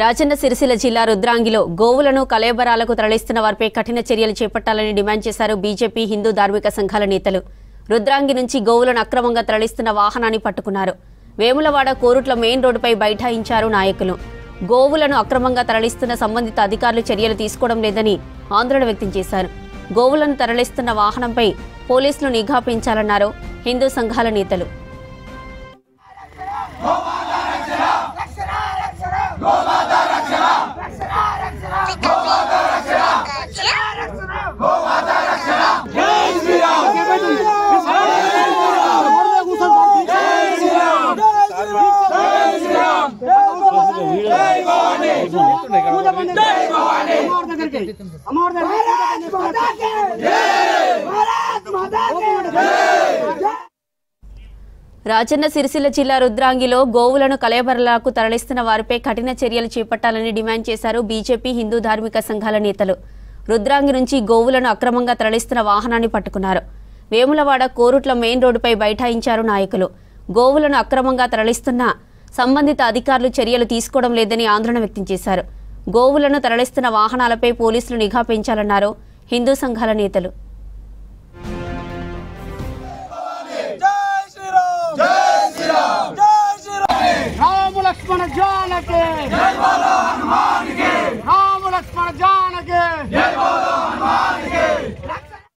రాజన్న సిరిసిల్ల జిల్లా రుద్రాంగిలో గోవులను కలేబరాలకు తరలిస్తున్న వారిపై కఠిన చర్యలు చేపట్టాలని డిమాండ్ చేశారు బీజేపీ హిందూ ధార్మిక సంఘాల నేతలు. రుద్రాంగి నుంచి గోవులను అక్రమంగా తరలిస్తున్న వాహనాన్ని పట్టుకున్నారు. వేములవాడ కోరుట్ల మెయిన్ రోడ్డుపై బైఠాయించారు నాయకులు. గోవులను అక్రమంగా తరలిస్తున్న సంబంధిత అధికారులు చర్యలు తీసుకోవడం లేదని ఆందోళన వ్యక్తం చేశారు. గోవులను తరలిస్తున్న వాహనంపై పోలీసులు నిఘా పెంచాలన్నారు హిందూ సంఘాల నేతలు. రాజన్న సిరిసిల్ల జిల్లా రుద్రాంగిలో గోవులను కలేబరాలకు తరలిస్తున్న వారిపై కఠిన చర్యలు చేపట్టాలని డిమాండ్ చేశారు బీజేపీ హిందూ ధార్మిక సంఘాల నేతలు. రుద్రాంగి నుంచి గోవులను అక్రమంగా తరలిస్తున్న వాహనాన్ని పట్టుకున్నారు. వేములవాడ కోరుట్ల మెయిన్ రోడ్డుపై బైఠాయించారు నాయకులు. గోవులను అక్రమంగా తరలిస్తున్న సంబంధిత అధికారులు చర్యలు తీసుకోవడం లేదని ఆందోళన వ్యక్తం చేశారు. గోవులను తరలిస్తున్న వాహనాలపై పోలీసులు నిఘా పెంచాలన్నారు హిందూ సంఘాల నేతలు. రామ లక్ష్మణ జానకి జై బోలో హనుమాన్